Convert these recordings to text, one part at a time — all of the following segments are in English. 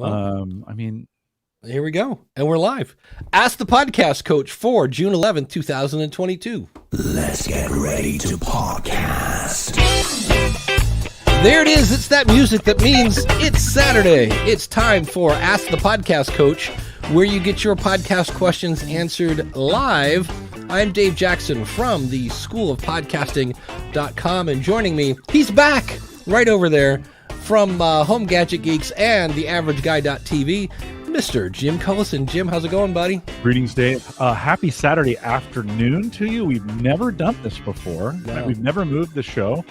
I mean, here we go. And we're live. Ask the Podcast Coach for June 11th, 2022. Let's get ready to podcast. There it is. It's that music that means it's Saturday. It's time for Ask the Podcast Coach, where you get your podcast questions answered live. I'm Dave Jackson from the School of Podcasting.com, and joining me, he's back right over there from Home Gadget Geeks and the Average Guy.tv, Mr. Jim Cullison. Jim, how's it going, buddy? Greetings, Dave. Happy Saturday afternoon to you. We've never done this before. No. We've never moved the show.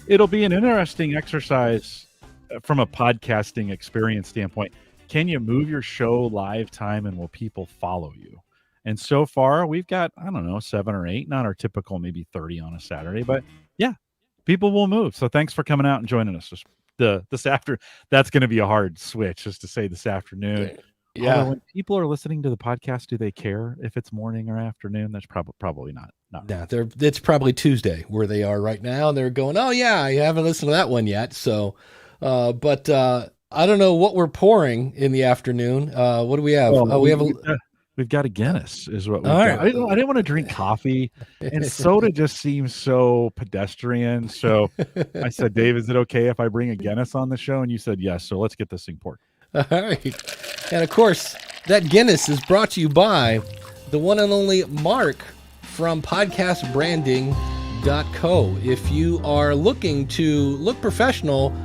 It'll be an interesting exercise from a podcasting experience standpoint. Can you move your show live time, and will people follow you? And so far, we've got, 7 or 8, not our typical maybe 30 on a Saturday, but yeah, people will move. So thanks for coming out and joining us this after. That's going to be a hard switch, just to say this afternoon. Yeah. Although when people are listening to the podcast, do they care if it's morning or afternoon? That's probably not. Yeah, it's probably Tuesday where they are right now, and they're going, "Oh yeah, I haven't listened to that one yet." So, but I don't know what we're pouring in the afternoon. What do we have? We've got a Guinness, is what we've All got. right. I didn't want to drink coffee, and soda just seems so pedestrian. So I said, Dave, is it okay if I bring a Guinness on the show? And you said yes. So let's get this thing poured. All right. And of course, that Guinness is brought to you by the one and only Mark from podcastbranding.co. If you are looking to look professional,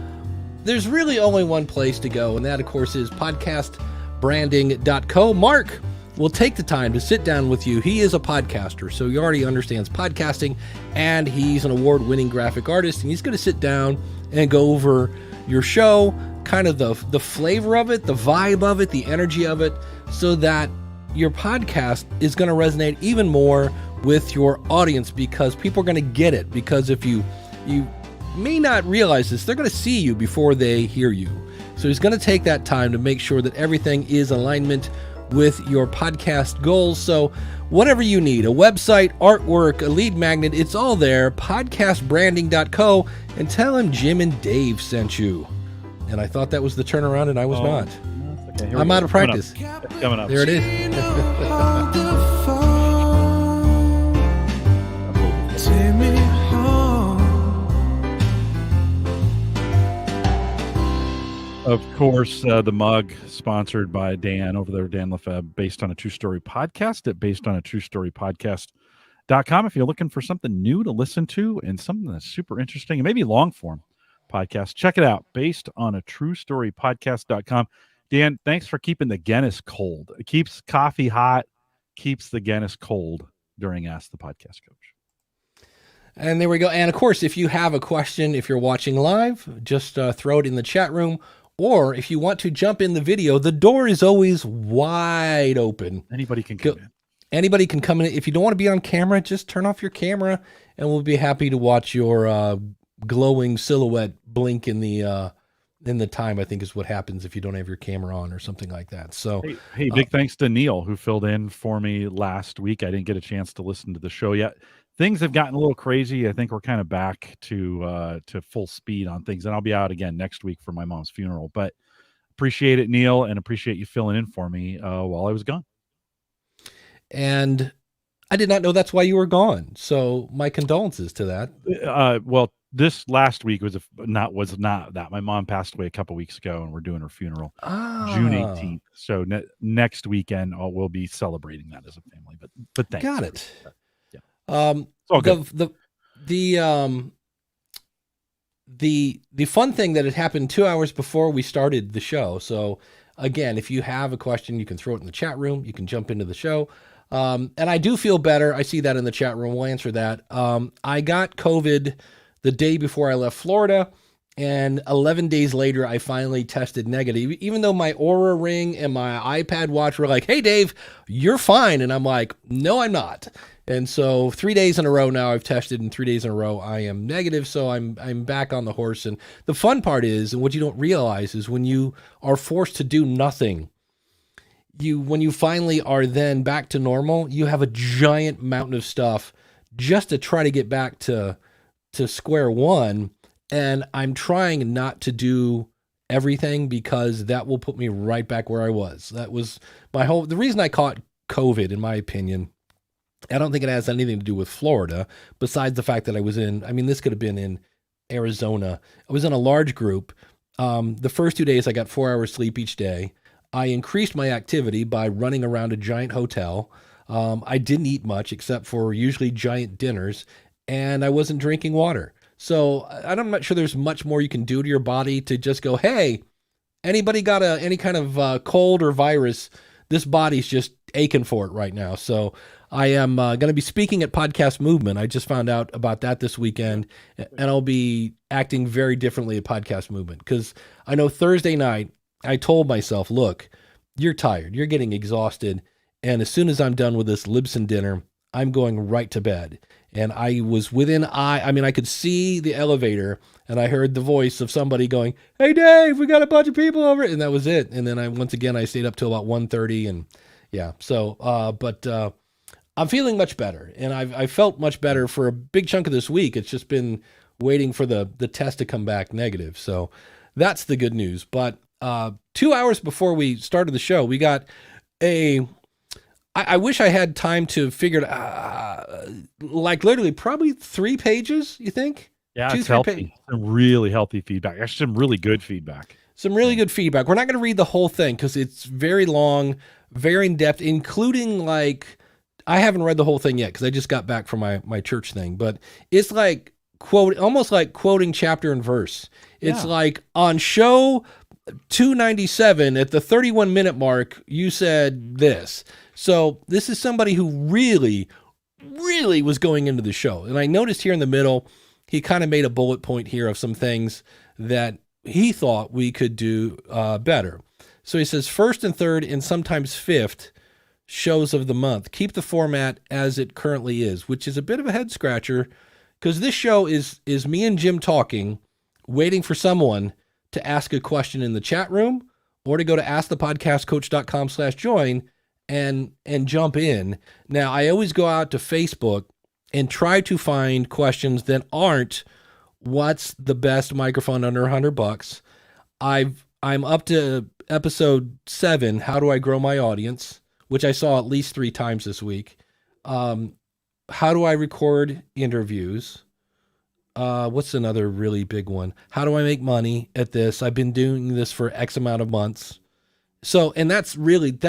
there's really only one place to go, and that, of course, is podcastbranding.co. Mark will take the time to sit down with you. He is a podcaster, so he already understands podcasting, and he's an award-winning graphic artist, and he's going to sit down and go over your show, kind of the flavor of it, the vibe of it, the energy of it, so that your podcast is going to resonate even more with your audience, because people are going to get it. Because if you may not realize this, they're going to see you before they hear you. So he's going to take that time to make sure that everything is alignment with your podcast goals. So whatever you need, a website, artwork, a lead magnet, it's all there. Podcastbranding.co, and tell him Jim and Dave sent you. And I thought that was the turnaround, and I was not. Okay, I'm out of practice. Coming up. There it is. Of course, the mug sponsored by Dan over there, Dan Lefebvre, based on a true story podcast at basedonatruestorypodcast.com. If you're looking for something new to listen to and something that's super interesting and maybe long form podcast, check it out, based on a true story podcast.com. Dan, thanks for keeping the Guinness cold. It keeps coffee hot, keeps the Guinness cold during Ask the Podcast Coach. And there we go. And of course, if you have a question, if you're watching live, just throw it in the chat room. Or if you want to jump in the video, the door is always wide open. Anybody can come in. Anybody can come in. If you don't want to be on camera, just turn off your camera, and we'll be happy to watch your glowing silhouette blink in the time, I think, is what happens if you don't have your camera on or something like that. So, hey, big thanks to Neil, who filled in for me last week. I didn't get a chance to listen to the show yet. Things have gotten a little crazy. I think we're kind of back to full speed on things, and I'll be out again next week for my mom's funeral. But appreciate it, Neil, and appreciate you filling in for me while I was gone. And I did not know that's why you were gone. So my condolences to that. Well, this last week was not that. My mom passed away a couple weeks ago, and we're doing her funeral June 18th. So next weekend we'll be celebrating that as a family. But thanks. Got it. It's all good. The fun thing that had happened 2 hours before we started the show. So again, if you have a question, you can throw it in the chat room. You can jump into the show. And I do feel better. I see that in the chat room. We'll answer that. I got COVID the day before I left Florida, and 11 days later, I finally tested negative, even though my Oura Ring and my iPad watch were like, "Hey, Dave, you're fine." And I'm like, "No, I'm not." And so 3 days in a row now I've tested, and 3 days in a row I am negative. So I'm back on the horse. And the fun part is, and what you don't realize is, when you are forced to do nothing, when you finally are then back to normal, you have a giant mountain of stuff just to try to get back to square one. And I'm trying not to do everything, because that will put me right back where I was. That was the reason I caught COVID, in my opinion. I don't think it has anything to do with Florida, besides the fact that this could have been in Arizona. I was in a large group. The first 2 days, I got 4 hours sleep each day. I increased my activity by running around a giant hotel. I didn't eat much except for usually giant dinners, and I wasn't drinking water. So I'm not sure there's much more you can do to your body to just go, hey, anybody got any kind of cold or virus? This body's just aching for it right now. So I am going to be speaking at Podcast Movement. I just found out about that this weekend, and I'll be acting very differently at Podcast Movement, because I know Thursday night I told myself, look, you're tired, you're getting exhausted, and as soon as I'm done with this Libsyn dinner, I'm going right to bed. And I was I could see the elevator, and I heard the voice of somebody going, hey, Dave, we got a bunch of people over. And that was it. And then I stayed up till about 1:30. And yeah, so, but I'm feeling much better. And I felt much better for a big chunk of this week. It's just been waiting for the test to come back negative. So that's the good news. But 2 hours before we started the show, we got I wish I had time to figure it out, literally probably 3 pages, you think? Yeah, it's healthy. Some really healthy feedback. Actually, some really good feedback. Some really good feedback. We're not going to read the whole thing because it's very long, very in-depth, including I haven't read the whole thing yet because I just got back from my church thing, but it's almost like quoting chapter and verse. It's like on show 297 at the 31-minute mark, you said this. So this is somebody who really, really was going into the show. And I noticed here in the middle, he kind of made a bullet point here of some things that he thought we could do better. So he says, first and third and sometimes fifth shows of the month. Keep the format as it currently is, which is a bit of a head scratcher, because this show is me and Jim talking, waiting for someone to ask a question in the chat room or to go to askthepodcastcoach.com/join and jump in. Now, I always go out to Facebook and try to find questions that aren't what's the best microphone under $100. I'm up to episode 7, how do I grow my audience, which I saw at least 3 times this week. How do I record interviews? What's another really big one? How do I make money at this? I've been doing this for X amount of months. So, and that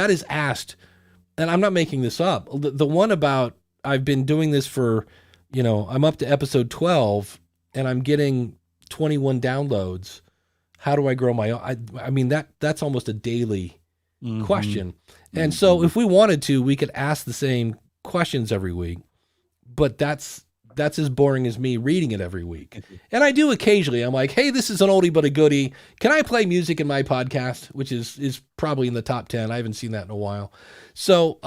is asked, and I'm not making this up. The one about I've been doing this for, I'm up to episode 12 and I'm getting 21 downloads. How do I grow my, that's almost a daily question. And so if we wanted to, we could ask the same questions every week, but that's as boring as me reading it every week. And I do occasionally. I'm like, hey, this is an oldie but a goodie. Can I play music in my podcast? Which is probably in the top 10. I haven't seen that in a while. So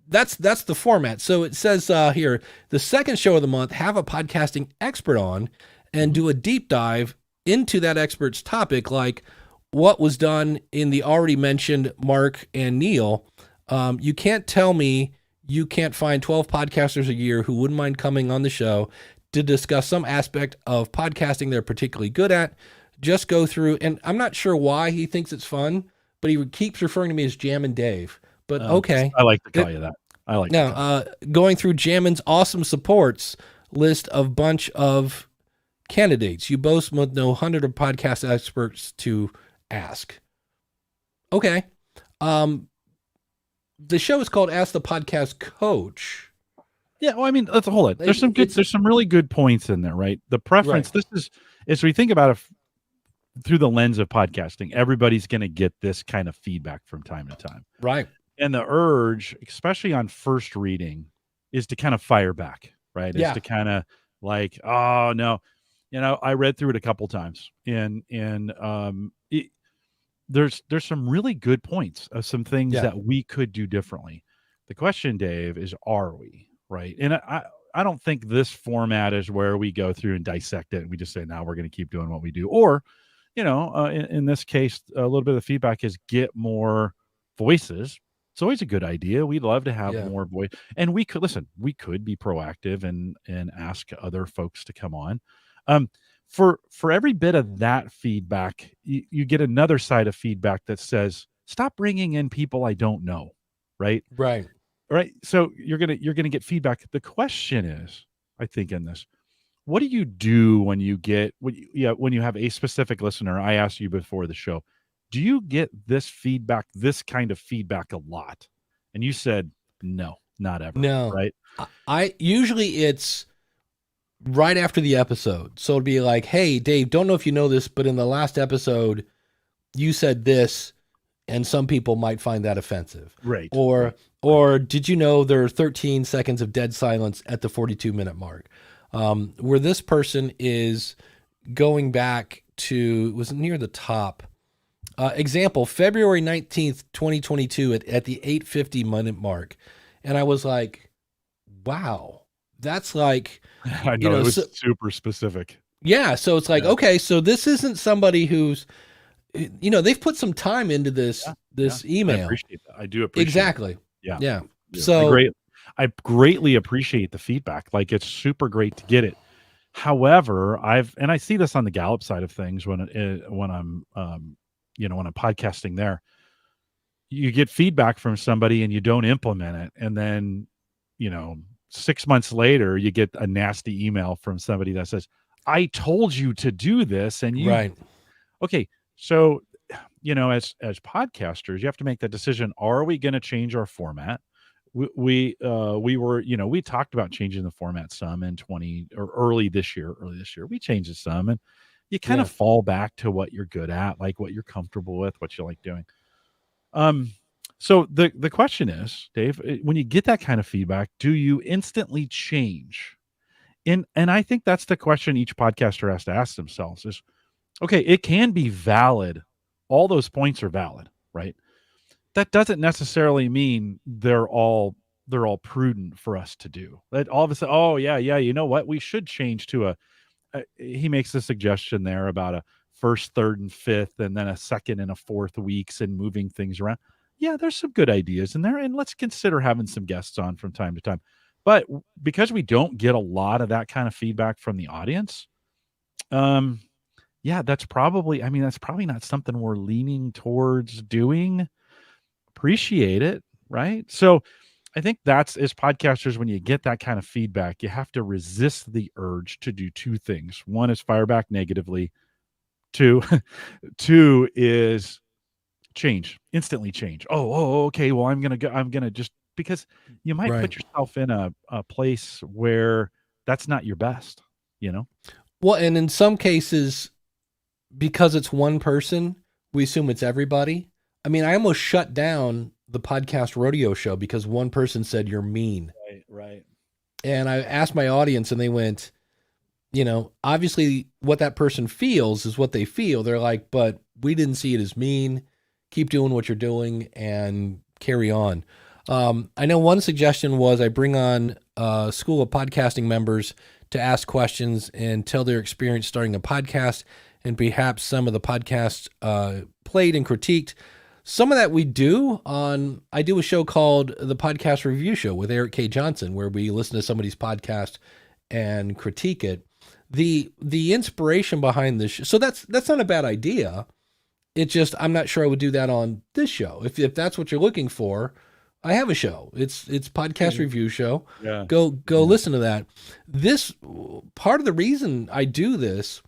that's the format. So it says here, the second show of the month, have a podcasting expert on and do a deep dive into that expert's topic, like what was done in the already mentioned Mark and Neil. You can't tell me you can't find 12 podcasters a year who wouldn't mind coming on the show to discuss some aspect of podcasting they're particularly good at. Just go through, and I'm not sure why he thinks it's fun, but he keeps referring to me as Jammin' Dave. But okay. I like to call you that. I like now going through Jammin's awesome supports list of bunch of candidates. You both know hundreds of podcast experts to ask. Okay. The show is called Ask the Podcast Coach. Yeah, well, let's hold it. There's some really good points in there, right? The preference, right. This is we think about it through the lens of podcasting. Everybody's going to get this kind of feedback from time to time. Right. And the urge, especially on first reading, is to kind of fire back, right? Yeah. Is to kind of like, oh no, I read through it a couple times, and there's some really good points of some things that we could do differently. The question, Dave, is are we, right? And I don't think this format is where we go through and dissect it and we just say, now we're going to keep doing what we do. Or, in this case, a little bit of feedback is get more voices. It's always a good idea. We'd love to have more voice. And we could be proactive and ask other folks to come on. for every bit of that feedback, you get another side of feedback that says, stop bringing in people I don't know, right? Right. Right. So you're gonna get feedback. The question is, I think in this, what do you do when you get when you have a specific listener? I asked you before the show, do you get this feedback, this kind of feedback a lot? And you said no, not ever. No. Right. I usually it's right after the episode. So it'd be like, hey, Dave, don't know if you know this, but in the last episode, you said this, and some people might find that offensive. Right. Or did you know there are 13 seconds of dead silence at the 42-minute mark? Where this person is going back to, it was near the top. Example, February 19th, 2022 at the 8:50-minute mark. And I was like, wow, that's like, I know, it was super specific. Yeah. So it's like, okay, so this isn't somebody who's, they've put some time into this email. I appreciate that. I do appreciate exactly. That. Yeah. Yeah. So I greatly appreciate the feedback. Like, it's super great to get it. However, I see this on the Gallup side of things when I'm when I'm podcasting there, you get feedback from somebody and you don't implement it. And then, 6 months later, you get a nasty email from somebody that says, I told you to do this. And right. Okay. So, as podcasters, you have to make that decision. Are we going to change our format? We talked about changing the format some in early this year. We changed it some, and you kind of fall back to what you're good at, like what you're comfortable with, what you like doing. So the question is, Dave, when you get that kind of feedback, do you instantly change? And I think that's the question each podcaster has to ask themselves is, okay, it can be valid. All those points are valid, right? That doesn't necessarily mean they're all prudent for us to do. That all of a sudden, oh yeah, you know what? We should change to he makes a suggestion there about a first, third, and fifth, and then a second and a fourth weeks and moving things around. Yeah, there's some good ideas in there, and let's consider having some guests on from time to time. But because we don't get a lot of that kind of feedback from the audience, that's probably not something we're leaning towards doing. Appreciate it, right? So I think that's, as podcasters, when you get that kind of feedback, you have to resist the urge to do two things. One is fire back negatively. Two is instantly change. Oh, okay. Well, I'm gonna just, because you might put yourself in a place where that's not your best, Well, and in some cases, because it's one person, we assume it's everybody. I mean, I almost shut down the podcast rodeo show because one person said you're mean. Right. And I asked my audience and they went, obviously what that person feels is what they feel. They're like, but we didn't see it as mean. Keep doing what you're doing and carry on. I know one suggestion was I bring on a school of podcasting members to ask questions and tell their experience starting a podcast, and perhaps some of the podcasts played and critiqued. Some of that we do I do a show called the Podcast Review Show with Eric K. Johnson, where we listen to somebody's podcast and critique it. The inspiration behind this, so that's not a bad idea. It's just, I'm not sure I would do that on this show. If that's what you're looking for, I have a show. It's Podcast Review Show. Yeah. Go listen to that. This part of the reason I do this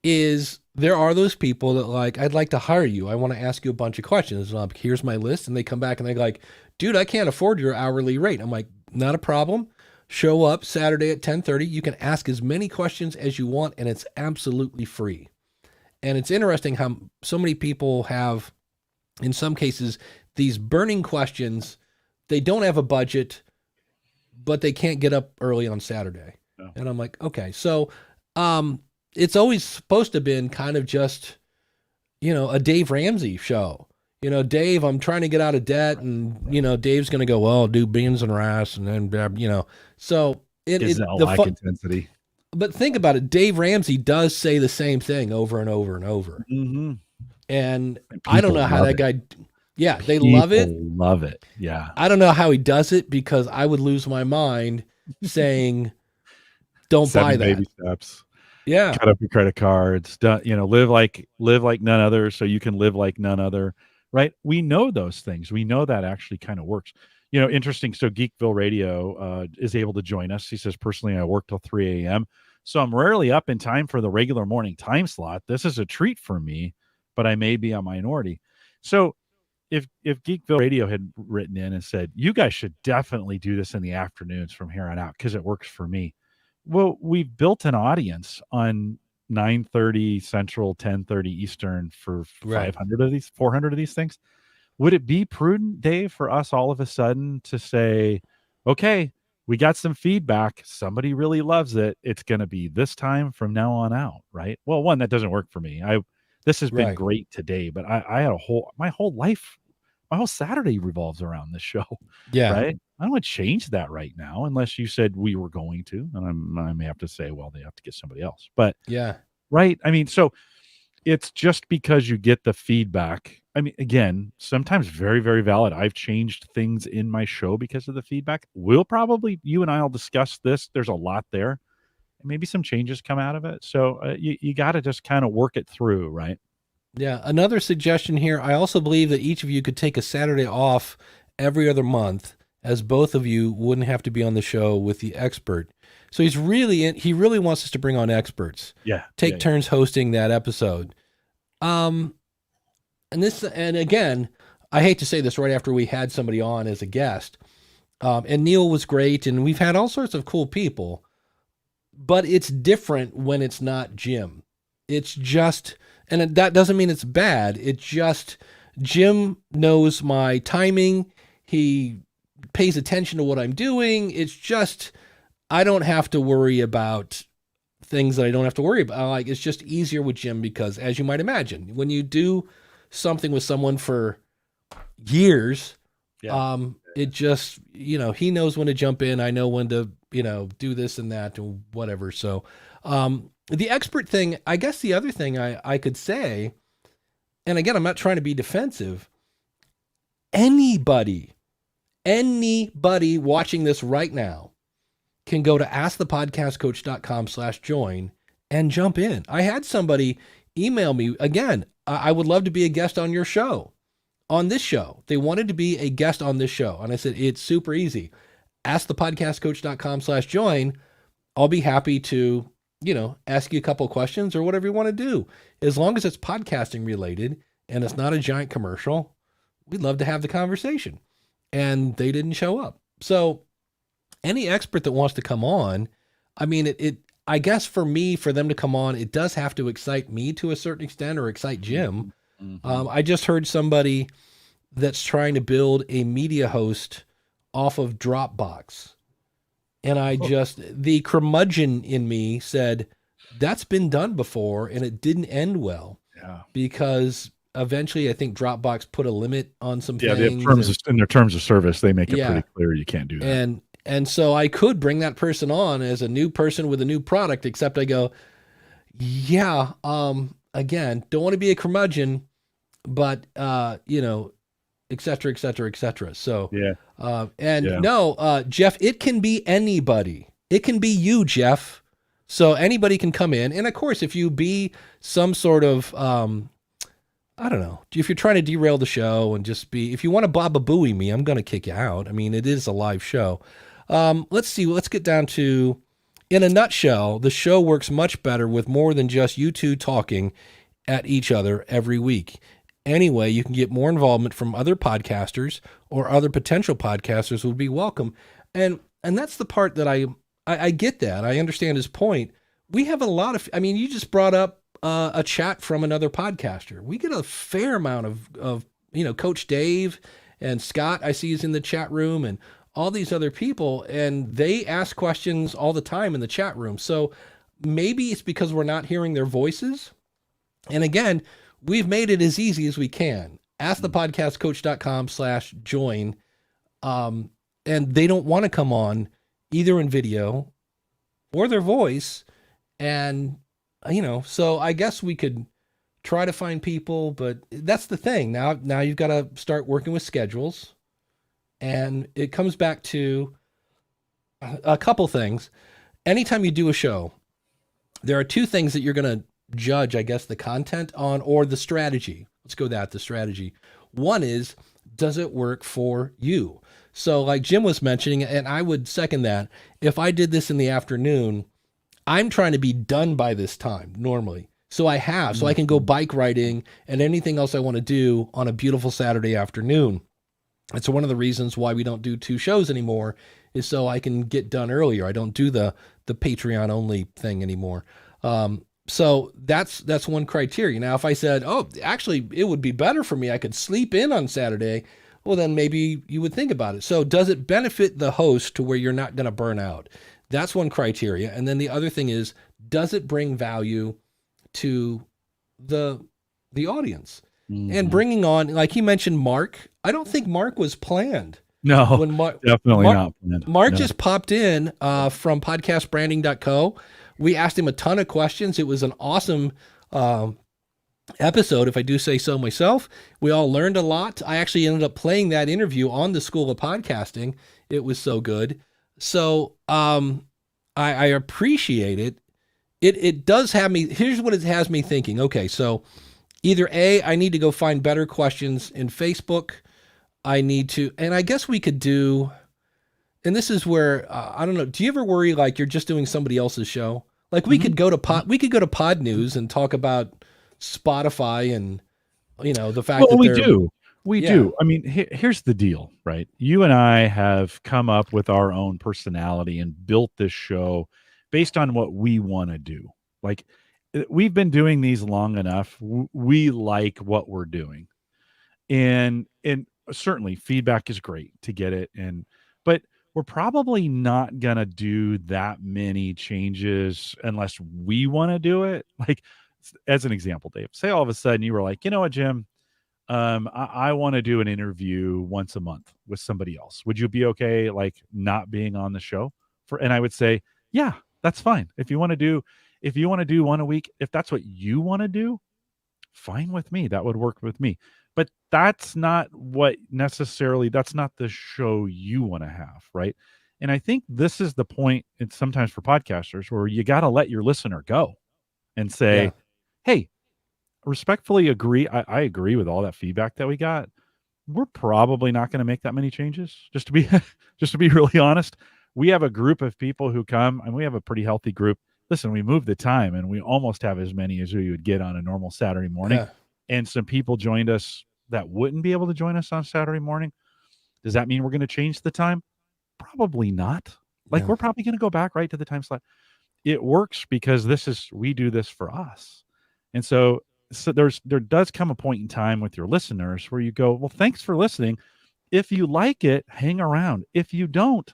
is there are those people that like, I'd like to hire you. I want to ask you a bunch of questions. And here's my list. And they come back and they're like, dude, I can't afford your hourly rate. I'm like, not a problem. Show up Saturday at 10:30. You can ask as many questions as you want, and it's absolutely free. And it's interesting how so many people have, in some cases, these burning questions. They don't have a budget, but they can't get up early on Saturday. No. And I'm like, okay, so it's always supposed to have been kind of just, a Dave Ramsey show. Dave, I'm trying to get out of debt, and, Dave's going to go, well, do beans and rice, and then, so the intensity. But think about it. Dave Ramsey does say the same thing over and over and over. Mm-hmm. And I don't know how that guy, they people love it. Love it. Yeah. I don't know how he does it, because I would lose my mind saying, don't buy that. Baby steps. Yeah. cut up your credit cards, live like none other so you can live like none other, right? We know those things. We know that actually kind of works. Interesting. So Geekville Radio is able to join us. He says, personally, I work till 3 a.m. So I'm rarely up in time for the regular morning time slot. This is a treat for me, but I may be a minority. So if Geekville Radio had written in and said, you guys should definitely do this in the afternoons from here on out because it works for me. Well, we've built an audience on 9:30 Central, 10:30 Eastern for Right. 400 of these things. Would it be prudent, Dave, for us all of a sudden to say, okay, we got some feedback. Somebody really loves it. It's going to be this time from now on out, right? Well, one, that doesn't work for me. This has been Right. great today, but I had my whole life, my whole Saturday revolves around this show, Yeah. right? I don't want to change that right now unless you said we were going to, and I may have to say, well, they have to get somebody else. But Yeah. right, I mean, so it's just because you get the feedback. I mean, again, sometimes very, very valid. I've changed things in my show because of the feedback. You and I will discuss this. There's a lot there. Maybe some changes come out of it. So you got to just kind of work it through, right? Yeah. Another suggestion here. I also believe that each of you could take a Saturday off every other month, as both of you wouldn't have to be on the show with the expert. So he really wants us to bring on experts. Yeah. Take turns hosting that episode. And again, I hate to say this right after we had somebody on as a guest. And Neil was great, and we've had all sorts of cool people, but it's different when it's not Jim. It's just, and that doesn't mean it's bad. It's just Jim knows my timing. He pays attention to what I'm doing. It's just, I don't have to worry about things that I don't have to worry about. Like, it's just easier with Jim because, as you might imagine, when you do something with someone for years, it just, he knows when to jump in. I know when to, do this and that and whatever. So, the expert thing, I guess the other thing I could say, and again, I'm not trying to be defensive. Anybody watching this right now can go to askthepodcastcoach.com/join and jump in. I had somebody email me again. I would love to be a guest on your show, on this show. They wanted to be a guest on this show. And I said, it's super easy. Askthepodcastcoach.com/join. I'll be happy to, ask you a couple of questions or whatever you want to do. As long as it's podcasting related and it's not a giant commercial, we'd love to have the conversation. And they didn't show up. So any expert that wants to come on, I mean, I guess for them to come on, it does have to excite me to a certain extent or excite Jim. Mm-hmm. I just heard somebody that's trying to build a media host off of Dropbox. And the curmudgeon in me said, that's been done before and it didn't end well. Yeah. Because eventually I think Dropbox put a limit on some things. In their terms of service, they make it pretty clear you can't do that. And so I could bring that person on as a new person with a new product, except I go, again, don't want to be a curmudgeon, but, et cetera, et cetera, et cetera. So, Jeff, it can be anybody. It can be you, Jeff. So anybody can come in. And of course, if you be some sort of, I don't know, if you're trying to derail the show and if you want to Baba Booey me, I'm going to kick you out. I mean, it is a live show. Let's get down to, in a nutshell, the show works much better with more than just you two talking at each other every week. Anyway, you can get more involvement from other podcasters or other potential podcasters would be welcome. And that's the part that I get that. I understand his point. We have a lot of, you just brought up a chat from another podcaster. We get a fair amount of Coach Dave and Scott, I see is in the chat room, and all these other people, and they ask questions all the time in the chat room. So maybe it's because we're not hearing their voices. And again, we've made it as easy as we can. AskThePodcastCoach.com/join. And they don't want to come on either in video or their voice. And, so I guess we could try to find people, but that's the thing. Now you've got to start working with schedules. And it comes back to a couple things. Anytime you do a show, there are two things that you're going to judge, I guess, the content on, or the strategy. Let's go that, the strategy. One is, does it work for you? So like Jim was mentioning, and I would second that, if I did this in the afternoon, I'm trying to be done by this time normally. So I can go bike riding and anything else I want to do on a beautiful Saturday afternoon. And so one of the reasons why we don't do 2 shows anymore is so I can get done earlier. I don't do the Patreon only thing anymore. So that's one criteria. Now, if I said, oh, actually, it would be better for me, I could sleep in on Saturday, well, then maybe you would think about it. So does it benefit the host to where you're not going to burn out? That's one criteria. And then the other thing is, does it bring value to the audience? And bringing on, like he mentioned, Mark, I don't think Mark was planned. No, definitely not planned. Mark just popped in from podcastbranding.co. We asked him a ton of questions. It was an awesome episode, if I do say so myself. We all learned a lot. I actually ended up playing that interview on the School of Podcasting. It was so good. So I appreciate it. It does have me, here's what it has me thinking. Okay, so either A, I need to go find better questions in Facebook. I need to, and I guess we could do, and this is where, I don't know, do you ever worry like you're just doing somebody else's show? Like we could go to Pod News and talk about Spotify and, the fact that we do. I mean, here's the deal, right? You and I have come up with our own personality and built this show based on what we want to do. Like, we've been doing these long enough. We like what we're doing. And certainly feedback is great to get it. But we're probably not going to do that many changes unless we want to do it. Like, as an example, Dave, say all of a sudden you were like, you know what, Jim, I want to do an interview once a month with somebody else. Would you be okay, like, not being on the show and I would say, yeah, that's fine. If you want to do one a week, if that's what you want to do, fine with me. That would work with me. But that's not the show you want to have, right? And I think this is the point, and sometimes for podcasters, where you got to let your listener go and say, hey, respectfully agree. I agree with all that feedback that we got. We're probably not going to make that many changes. Just to be really honest, we have a group of people who come, and we have a pretty healthy group. Listen, we moved the time, and we almost have as many as we would get on a normal Saturday morning. Yeah. And some people joined us that wouldn't be able to join us on Saturday morning. Does that mean we're going to change the time? Probably not. Like, we're probably going to go back right to the time slot. It works because we do this for us. And so there does come a point in time with your listeners where you go, well, thanks for listening. If you like it, hang around. If you don't,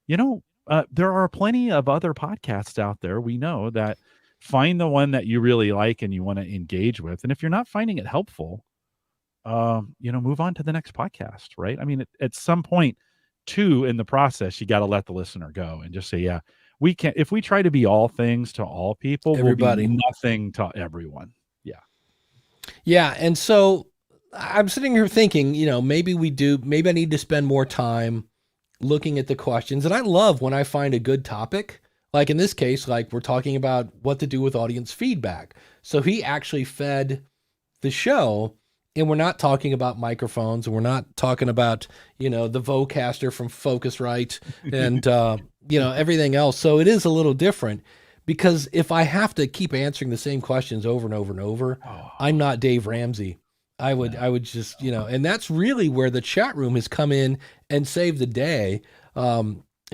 there are plenty of other podcasts out there. We know that. Find the one that you really like and you want to engage with. And if you're not finding it helpful, move on to the next podcast, right? I mean, at some point too, in the process, you got to let the listener go and just say, yeah, we can't, if we try to be all things to all people, everybody, we'll be nothing to everyone. Yeah. Yeah. And so I'm sitting here thinking, maybe I need to spend more time looking at the questions. And I love when I find a good topic. Like in this case, like we're talking about what to do with audience feedback. So he actually fed the show, and we're not talking about microphones, and we're not talking about, the Vocaster from Focusrite and, everything else. So it is a little different because if I have to keep answering the same questions over and over and over, I'm not Dave Ramsey. I would just, and that's really where the chat room has come in and saved the day.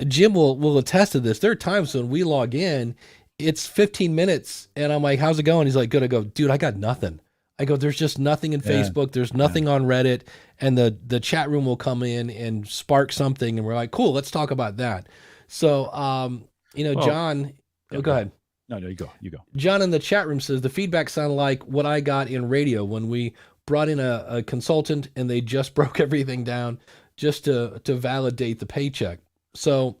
Jim will attest to this. There are times when we log in, it's 15 minutes, and I'm like, how's it going? He's like, good. I go, dude, I got nothing. I go, there's just nothing in Facebook. There's nothing on Reddit. And the chat room will come in and spark something, and we're like, cool, let's talk about that. So, John, go ahead. No, you go. John in the chat room says, the feedback sounded like what I got in radio when we brought in a consultant, and they just broke everything down just to validate the paycheck. So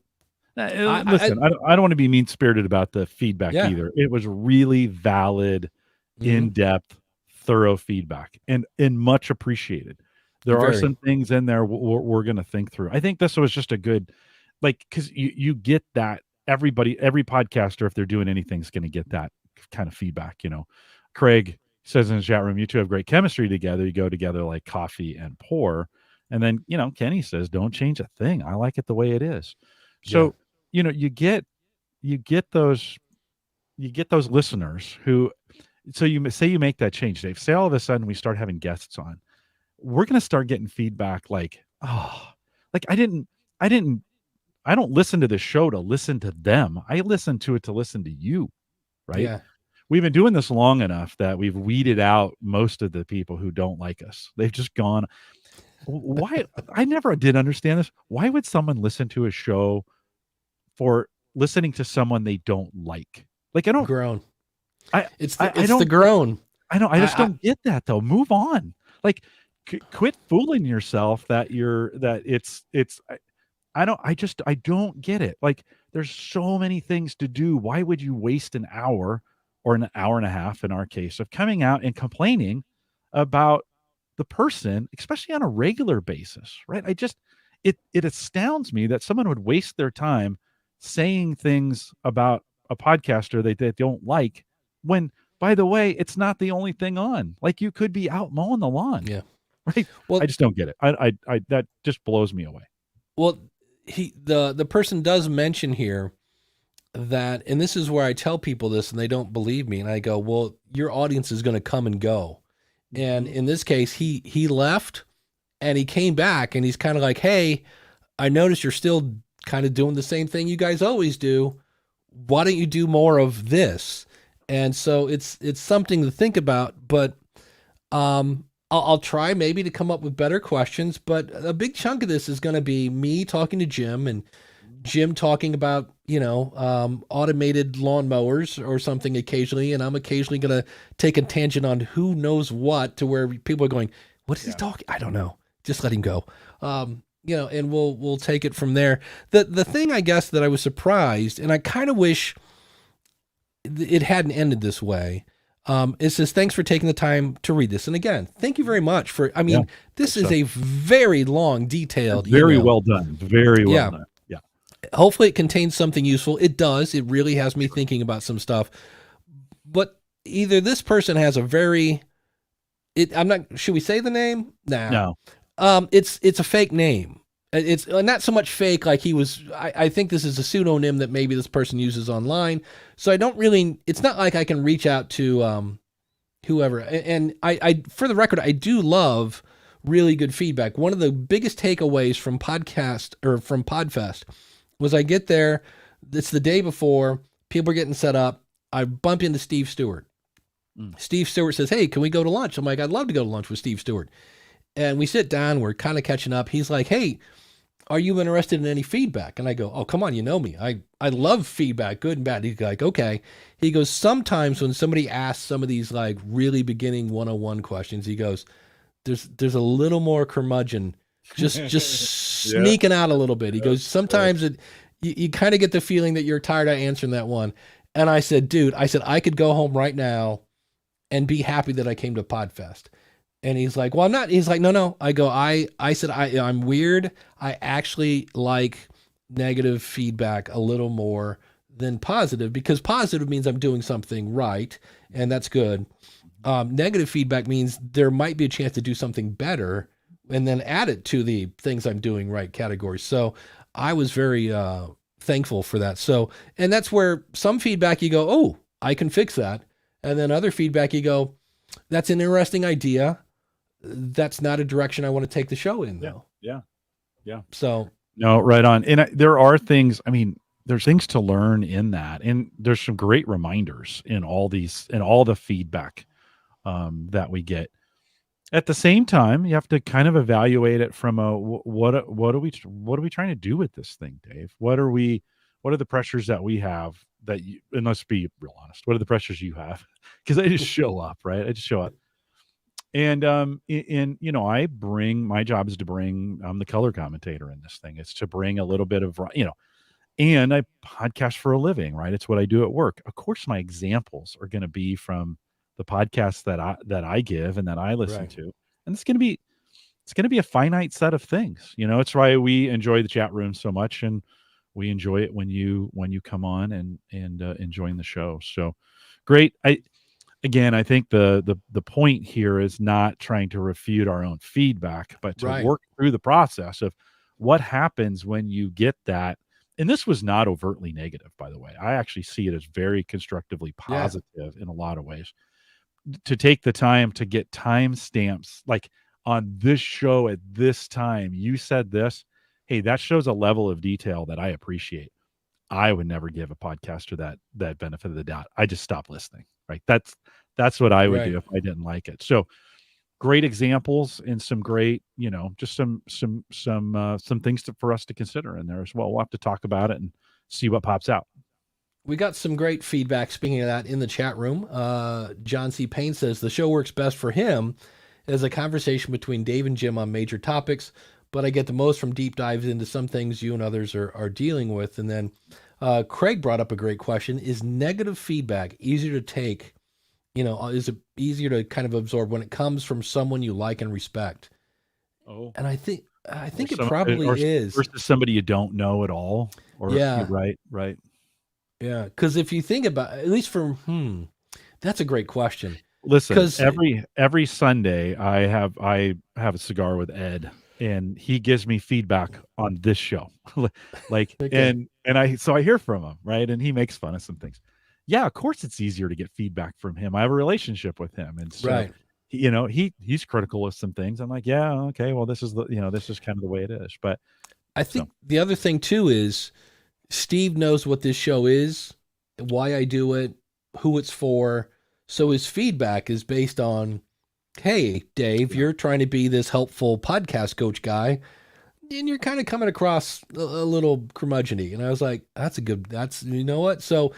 listen, I don't want to be mean-spirited about the feedback either. It was really valid, in-depth, thorough feedback and much appreciated. There are some things in there we're going to think through. I think this was just a good, like, because you get that every podcaster, if they're doing anything, is going to get that kind of feedback. Craig says in the chat room, you two have great chemistry together. You go together like coffee and pour. And then, Kenny says, don't change a thing. I like it the way it is. So, you get those listeners who, so you say you make that change, Dave. Say all of a sudden we start having guests on. We're going to start getting feedback like, like I don't listen to the show to listen to them. I listen to it to listen to you, right? Yeah. We've been doing this long enough that we've weeded out most of the people who don't like us. They've just gone. Why? I never did understand this. Why would someone listen to a show for listening to someone they don't like? Like, I don't. Groan. It's I the groan. I know. I just don't get that though. Move on. Like, quit fooling yourself that it's. I don't get it. Like, there's so many things to do. Why would you waste an hour or an hour and a half in our case of coming out and complaining about the person, especially on a regular basis, right? It astounds me that someone would waste their time saying things about a podcaster they don't like when, by the way, it's not the only thing on. Like, you could be out mowing the lawn. Yeah. Right. Well, I just don't get it. I that just blows me away. Well, the person does mention here that, and this is where I tell people this and they don't believe me, and I go, well, your audience is going to come and go. And in this case, he left and he came back and he's kind of like, hey, I noticed you're still kind of doing the same thing you guys always do. Why don't you do more of this? And so it's something to think about, but I'll try maybe to come up with better questions, but a big chunk of this is going to be me talking to Jim and Jim talking about, automated lawnmowers or something occasionally. And I'm occasionally going to take a tangent on who knows what, to where people are going, what is he talking? I don't know. Just let him go. And we'll take it from there. The thing, I guess, that I was surprised, and I kind of wish it hadn't ended this way. It says, thanks for taking the time to read this. And again, thank you very much for, this is a very long, detailed very email. well done. Very well done. Yeah. Hopefully it contains something useful. It does. It really has me thinking about some stuff, but either this person has should we say the name? No. It's a fake name. It's not so much fake, like he was, I think this is a pseudonym that maybe this person uses online. So it's not like I can reach out to whoever. And I for the record, I do love really good feedback. One of the biggest takeaways from Podfest was I get there, it's the day before, people are getting set up. I bump into Steve Stewart. Steve Stewart says, hey, can we go to lunch? I'm like, I'd love to go to lunch with Steve Stewart. And we sit down, we're kind of catching up. He's like, hey, are you interested in any feedback? And I go, oh, come on, you know me. I love feedback, good and bad. He's like, okay. He goes, sometimes when somebody asks some of these like really beginning 101 questions, he goes, there's a little more curmudgeon just sneaking out a little bit. He goes, sometimes you kind of get the feeling that you're tired of answering that one. And I said, dude, I could go home right now and be happy that I came to Podfest. And he's like, well, I'm not. He's like, no. I go, I said, I'm weird. I actually like negative feedback a little more than positive, because positive means I'm doing something right, and that's good. Negative feedback means there might be a chance to do something better, and then add it to the things I'm doing right category. So I was very thankful for that. So, and that's where some feedback you go, oh, I can fix that. And then other feedback you go, that's an interesting idea. That's not a direction I want to take the show in, though. Yeah. So no, right on. And there are things, there's things to learn in that. And there's some great reminders in all the feedback that we get. At the same time, you have to kind of evaluate it from what are we trying to do with this thing, Dave? What are the pressures that we have and let's be real honest, what are the pressures you have? Because I just show up, right? I just show up. And my job is to bring, I'm the color commentator in this thing. It's to bring a little bit of, and I podcast for a living, right? It's what I do at work. Of course, my examples are going to be from the podcasts that I give and that I listen to. And it's going to be a finite set of things. It's why we enjoy the chat room so much. And we enjoy it when you come on and enjoying the show. So great. I think the point here is not trying to refute our own feedback, but to Right. work through the process of what happens when you get that. And this was not overtly negative, by the way. I actually see it as very constructively positive in a lot of ways. To take the time to get timestamps, like on this show at this time, you said this. Hey, that shows a level of detail that I appreciate. I would never give a podcaster that benefit of the doubt. I just stop listening. Right. That's what I would do if I didn't like it. So great examples and some great, just some things for us to consider in there as well. We'll have to talk about it and see what pops out. We got some great feedback, speaking of that, in the chat room. John C. Payne says the show works best for him as a conversation between Dave and Jim on major topics, but I get the most from deep dives into some things you and others are dealing with. And then Craig brought up a great question. Is negative feedback easier to take? Is it easier to kind of absorb when it comes from someone you like and respect? Oh, and I think it probably is. Versus somebody you don't know at all. Or right. Yeah, because if you think about, at least that's a great question. Listen, every Sunday I have a cigar with Ed, and he gives me feedback on this show, like, okay. and I hear from him, right, and he makes fun of some things. Yeah, of course it's easier to get feedback from him. I have a relationship with him, and so he's critical of some things. I'm like, yeah, okay, well, this is this is kind of the way it is. But I think the other thing too is Steve knows what this show is, why I do it, who it's for. So his feedback is based on, hey, Dave, you're trying to be this helpful podcast coach guy, and you're kind of coming across a little curmudgeon-y. And I was like, you know what? So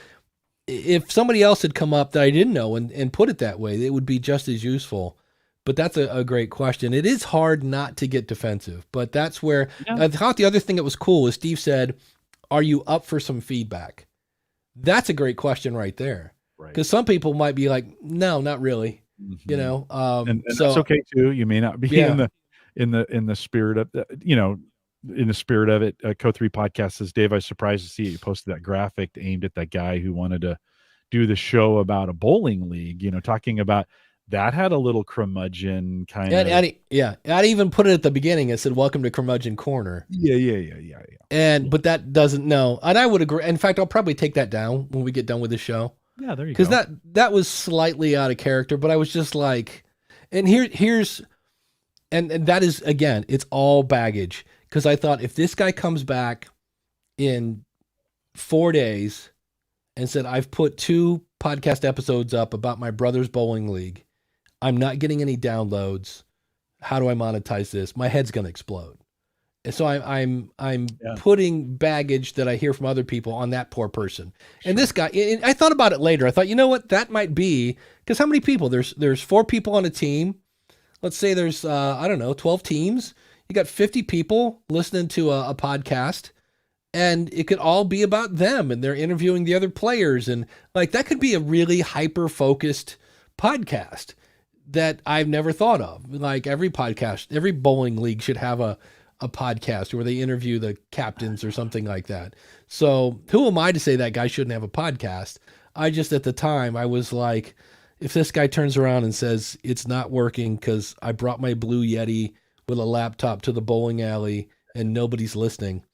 if somebody else had come up that I didn't know and put it that way, it would be just as useful. But that's a great question. It is hard not to get defensive, but that's where I thought the other thing that was cool is Steve said, are you up for some feedback? That's a great question right there. Because some people might be like, no, not really. Mm-hmm. And so that's okay too. You may not be in the spirit of in the spirit of it. Co3 podcast says, Dave, I was surprised to see you posted that graphic aimed at that guy who wanted to do the show about a bowling league. Talking about that had a little curmudgeon kind of. I'd even put it at the beginning. It said, "Welcome to Curmudgeon Corner." Yeah. But that doesn't know, and I would agree. In fact, I'll probably take that down when we get done with the show. Yeah, there you go. Because that was slightly out of character, but I was just like, and here's that is, again, it's all baggage. Because I thought if this guy comes back in 4 days and said, I've put 2 podcast episodes up about my brother's bowling league, I'm not getting any downloads. How do I monetize this? My head's going to explode. And so I'm putting baggage that I hear from other people on that poor person. Sure. And this guy, I thought about it later. I thought, you know what, that might be, because how many people? There's 4 people on a team. Let's say there's 12 teams. You got 50 people listening to a podcast, and it could all be about them, and they're interviewing the other players, and like that could be a really hyper focused podcast that I've never thought of. Like every bowling league should have a podcast where they interview the captains or something like that. So who am I to say that guy shouldn't have a podcast? I just, at the time, I was like, if this guy turns around and says it's not working because I brought my Blue Yeti with a laptop to the bowling alley and nobody's listening,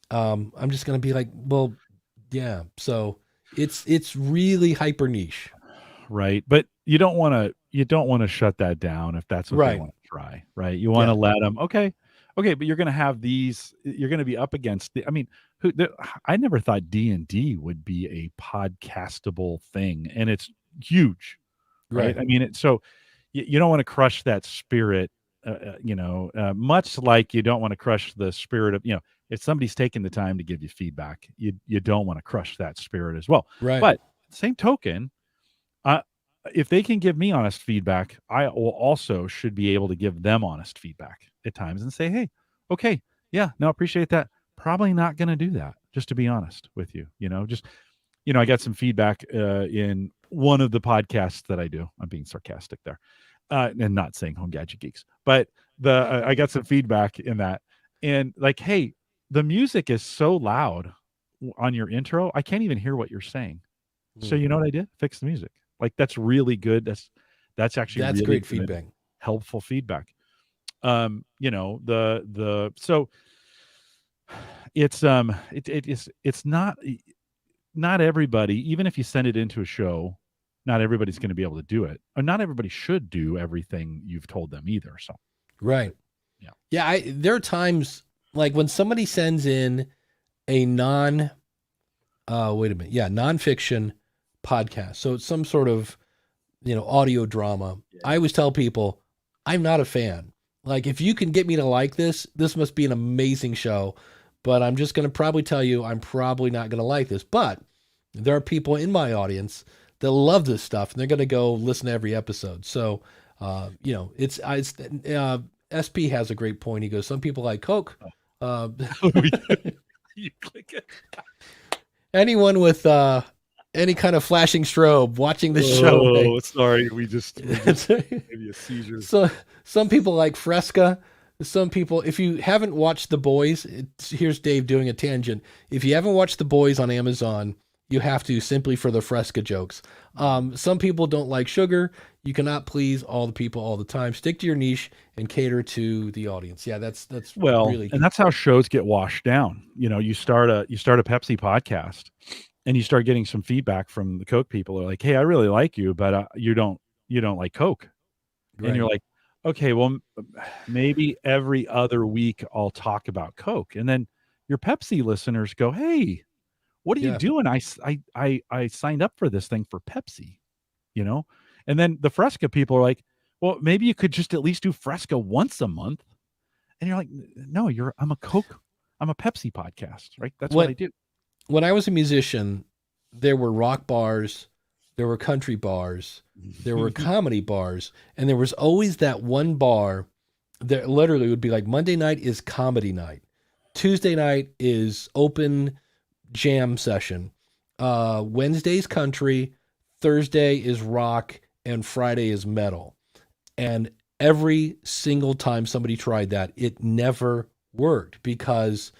I'm just going to be like, well, yeah. So it's really hyper niche. Right. But you don't want to shut that down if that's what they want to try. Right. You want to let them, okay, but you're going to have you're going to be up against I never thought D&D would be a podcastable thing, and it's huge. Right. I mean, so you don't want to crush that spirit, much like you don't want to crush the spirit of, if somebody's taking the time to give you feedback, you don't want to crush that spirit as well. Right. But same token, if they can give me honest feedback, I will also should be able to give them honest feedback at times and say, hey, okay, yeah, no, appreciate that. Probably not going to do that, just to be honest with you. I got some feedback in one of the podcasts that I do. I'm being sarcastic there, and not saying Home Gadget Geeks, but I got some feedback in that, and like, hey, the music is so loud on your intro, I can't even hear what you're saying. So Hmm. you know what I did? Fix the music. Like that's really good. That's actually That's really great good, feedback. helpful feedback. You know, so it's not everybody, even if you send it into a show, not everybody's going to be able to do it. Or not everybody should do everything you've told them either. So, Right. yeah. Yeah. There are times like when somebody sends in a wait a minute. Yeah. Nonfiction podcast. So it's some sort of, audio drama. I always tell people I'm not a fan. Like, if you can get me to like this must be an amazing show. But I'm just going to probably tell you I'm probably not going to like this. But there are people in my audience that love this stuff, and they're going to go listen to every episode. So, SP has a great point. He goes, some people like Coke. Uh, You click it. anyone with any kind of flashing strobe watching this show. Oh, sorry. We just maybe a seizure. So some people like Fresca. Some people, if you haven't watched The Boys, here's Dave doing a tangent. If you haven't watched The Boys on Amazon, you have to, simply for the Fresca jokes. Some people don't like sugar. You cannot please all the people all the time. Stick to your niche and cater to the audience. Yeah, that's Well, really and that's how shows get washed down. You know, you start a Pepsi podcast, and you start getting some feedback from the Coke people. They're like, "Hey, I really like you, but you don't like Coke." And you're right. like, "Okay, well, maybe every other week I'll talk about Coke." And then your Pepsi listeners go, "Hey, what are you Yeah. doing? I signed up for this thing for Pepsi." You know? And then the Fresca people are like, "Well, maybe you could just at least do Fresca once a month." And you're like, "No, I'm a Pepsi podcast, right? That's what I When do." when I was a musician, there were rock bars, there were country bars, there were comedy bars, and there was always that one bar that literally would be like Monday night is comedy night, Tuesday night is open jam session, Wednesday's country, Thursday is rock, and Friday is metal. And every single time somebody tried that, it never worked because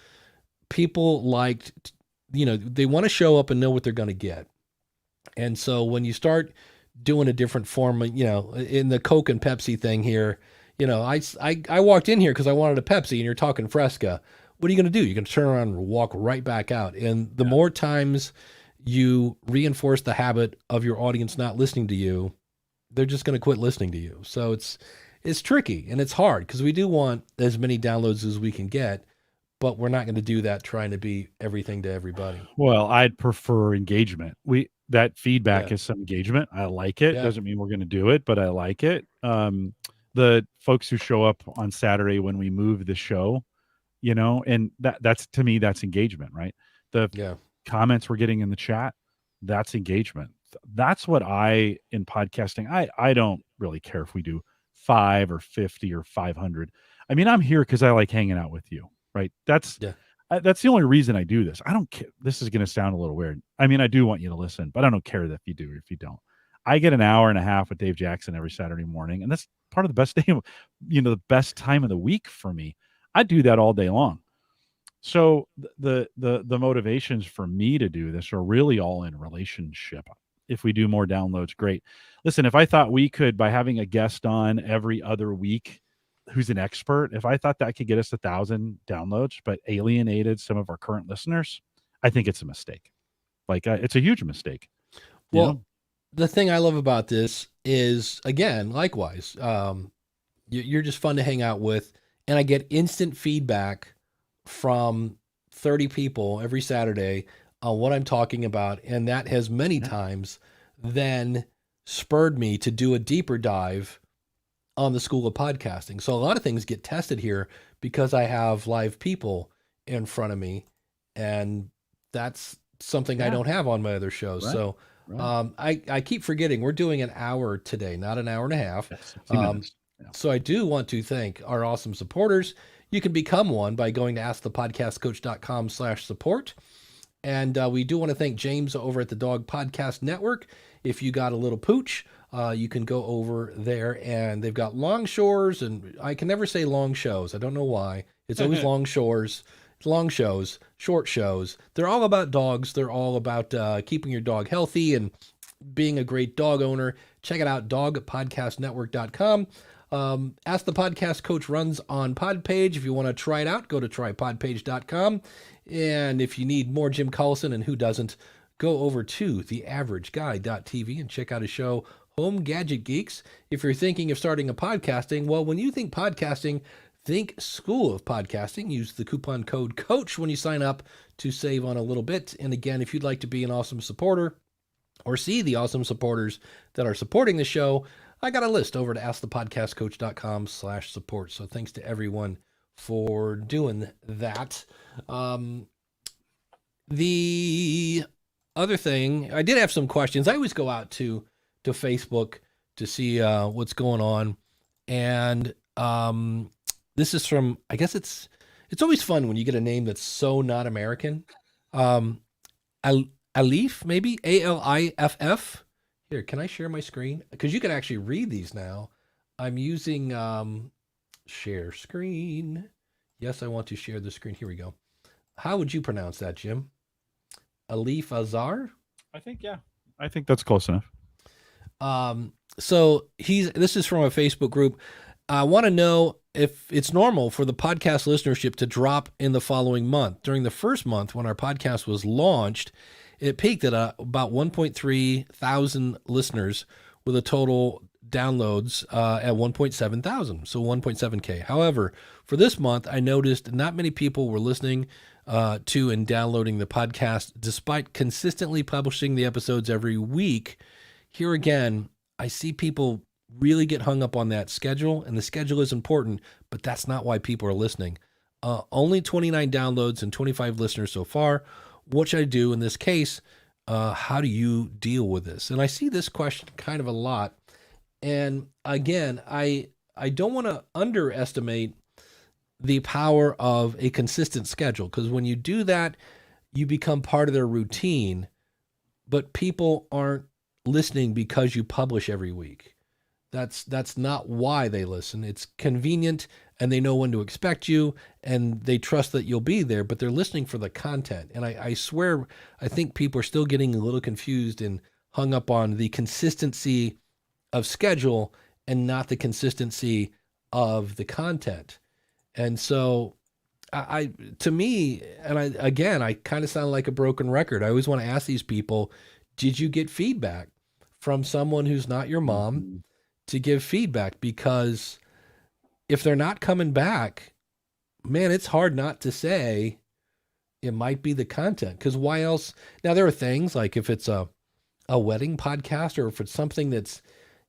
people liked, they want to show up and know what they're going to get. And so when you start doing a different form, in the Coke and Pepsi thing here, I walked in here because I wanted a Pepsi, and you're talking Fresca. What are you going to do? You're going to turn around and walk right back out. And the more times you reinforce the habit of your audience not listening to you, they're just going to quit listening to you. So it's tricky and it's hard because we do want as many downloads as we can get, but we're not going to do that trying to be everything to everybody. Well, I'd prefer engagement. That feedback Yeah. is some engagement. I like it. Yeah. Doesn't mean we're going to do it, but I like it. The folks who show up on Saturday when we move the show, and that's to me, that's engagement, right? The Yeah. comments we're getting in the chat, that's engagement. That's what in podcasting, I don't really care if we do 5 or 50 or 500. I mean, I'm here because I like hanging out with you, right? That's the only reason I do this. I don't care. This is going to sound a little weird. I mean, I do want you to listen, but I don't care if you do or if you don't. I get an hour and a half with Dave Jackson every Saturday morning, and that's part of the best day, the best time of the week for me. I do that all day long. So the motivations for me to do this are really all in relationship. If we do more downloads, great. Listen, if I thought we could, by having a guest on every other week who's an expert, if I thought that could get us 1,000 downloads, but alienated some of our current listeners, I think it's a mistake. Like it's a huge mistake. Well, the thing I love about this is, again, likewise, you're just fun to hang out with, and I get instant feedback from 30 people every Saturday on what I'm talking about, and that has many times then spurred me to do a deeper dive on the School of Podcasting. So a lot of things get tested here because I have live people in front of me, and that's something I don't have on my other shows. Right. So I keep forgetting we're doing an hour today, not an hour and a half. Yes, 60 minutes. So I do want to thank our awesome supporters. You can become one by going to askthepodcastcoach.com/support. And we do want to thank James over at the Dog Podcast Network. If you got a little pooch, you can go over there, and they've got long shores, and I can never say long shows. I don't know why. It's always long shores. long shows, short shows. They're all about dogs. They're all about keeping your dog healthy and being a great dog owner. Check it out, dogpodcastnetwork.com. Ask the Podcast Coach runs on Podpage. If you want to try it out, go to trypodpage.com. And if you need more Jim Collison, and who doesn't, go over to theaverageguy.tv and check out his show, Home Gadget Geeks. If you're thinking of starting a podcasting, well, when you think podcasting, think School of Podcasting. Use the coupon code COACH when you sign up to save on a little bit. And again, if you'd like to be an awesome supporter or see the awesome supporters that are supporting the show, I got a list over to askthepodcastcoach.com/support. So thanks to everyone for doing that. The other thing, I did have some questions. I always go out to Facebook to see what's going on. And this is from, I guess it's always fun when you get a name that's so not American. Alif, maybe? Aliff. Here, can I share my screen? Because you can actually read these now. I'm using share screen. Yes, I want to share the screen. Here we go. How would you pronounce that, Jim? Alif Azar? I think, yeah. I think that's close enough. So this is from a Facebook group. I want to know if it's normal for the podcast listenership to drop in the following month. During the first month when our podcast was launched, it peaked at about 1.3 thousand listeners with a total downloads at 1.7 thousand, so 1.7K. However, for this month, I noticed not many people were listening to and downloading the podcast, despite consistently publishing the episodes every week. Here again, I see people really get hung up on that schedule, and the schedule is important, but that's not why people are listening. Only 29 downloads and 25 listeners so far. What should I do in this case? How do you deal with this? And I see this question kind of a lot. And again, I don't want to underestimate the power of a consistent schedule, because when you do that, you become part of their routine, but people aren't listening because you publish every week. That's not why they listen. It's convenient, and they know when to expect you, and they trust that you'll be there, but they're listening for the content. And I swear, I think people are still getting a little confused and hung up on the consistency of schedule and not the consistency of the content. And so to me, and I kind of sound like a broken record. I always want to ask these people, did you get feedback from someone who's not your mom to give feedback? Because if they're not coming back, man, it's hard not to say it might be the content. Because why else? Now, there are things like if it's a wedding podcast, or if it's something that's